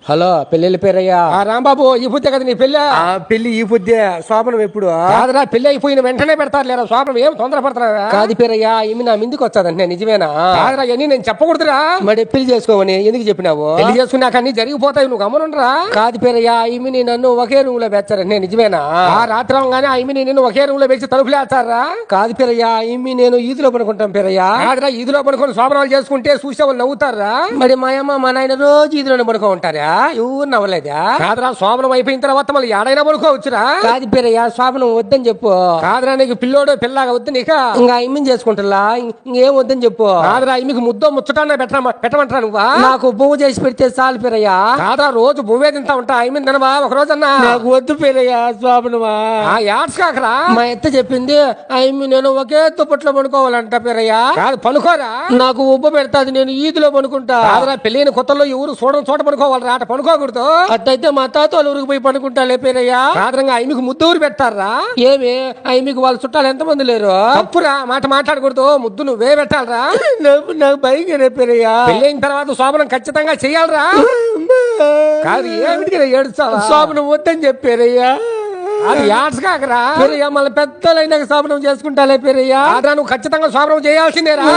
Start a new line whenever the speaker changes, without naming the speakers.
Hello పెళ్లి పేరయ్యా.
రాంబాబు ఈ బుద్ధే కదా నీ పెళ్ళి?
పెళ్లి ఈ పొద్దే, శోభనం ఎప్పుడు?
కాదురా, పెళ్లి అయిపోయిన వెంటనే పెడతారు లేరా శోభనం. ఏం తొందర పడతారా?
కాదు పేరయ్యా, ఈమె నా ముందుకు వచ్చాదంటే నిజమేనా?
కాదురా, ఇవన్నీ నేను చెప్పకూడదురా.
మరి పెళ్లి చేసుకోమని ఎందుకు చెప్పినావు?
పెళ్లి చేసుకున్నాక అన్ని జరిగిపోతాయి, నువ్వు గమనుండరా.
కాదు పేరయ్యా, ఈమెని నన్ను ఒకే రూమ్ లో పెంచారంటే నిజమేనా?
ఆ రాత్రి అవగానే ఆమె నిన్ను ఒకే రూమ్ లో పెంచి తలుపులు వేస్తారా?
కాదు పేరయ్యా, ఈమె నేను ఈదులో పడుకుంటాం పేరయ్యా.
కాదురా, ఈదులో పడుకొని శోభనాలు చేసుకుంటే చూసే వాళ్ళు నవ్వుతారా?
మరి మా అమ్మ మా నాయన రోజు ఈదులోనే పడుకో ఉంటారా? ఎవరు నవ్వలేదా?
కాదురా, శోభనం అయిపోయిన తర్వాత మళ్ళీ ఏడైనా పడుకోవచ్చురా.
కాదు పేరయ్యా, శోభనం వద్దని చెప్పు.
కాదురా, నీకు పిల్లోడు పిల్లగా వద్దు నీక.
ఇంకా ఇమ్మిని చేసుకుంటా, ఇంకేం వద్దని చెప్పు.
కాదురా, మీకు ముద్దో ముచ్చటాన్న పెట్టమంటారా నువ్వా?
నాకు పువ్వు చేసి పెడితే చాలు పేరయ్యా.
కాదురా, రోజు బువ్వే తింటా ఉంటా. ఐమిన్ తినవా ఒక రోజన్నా?
నాకు వద్దు పేరయ్యా శోభనమా.
యాడ్స్ కాకరా.
మా ఎత్త చెప్పింది నేను ఒకే దుప్పట్లో పడుకోవాలంట పేరయ్యా.
కాదు, పనుకోరా.
నాకు ఉబ్బ పెడతాది, నేను ఈదులో పడుకుంటా.
కాదురా, పెళ్ళైన కొత్తలో ఎవరు చోట పడుకోవాలరా, అట పనుకోకూడదు.
అట్టయితే మా తాత వాళ్ళ ఊరికి పోయి పడుకుంటాలే పేరయ్యా.
కాదురంగా ఐమికి ముద్దు ఊరు పెట్టారా?
ఏమి మీకు వాళ్ళ చుట్టాలు ఎంతమంది లేరు?
తప్పురా, మాట మాట్లాడకూడదు. ముద్దు నువ్వే పెట్టాలరా.
నాకు భయం పేరయ్యా.
పెళ్ళైన తర్వాత శోభనం ఖచ్చితంగా చెయ్యాలరా. కాదు, ఏమిటి ఏడుస్తావా?
శోభనం వద్దని చెప్పారయ్యా.
అది యాడ్స్ కాకరా.
పేరయ్యా, మళ్ళీ పెద్దలైనాక శోభనం చేసుకుంటాలే పేరయ్యా.
కాదురా, నువ్వు ఖచ్చితంగా శోభనం చేయాల్సిందేరా.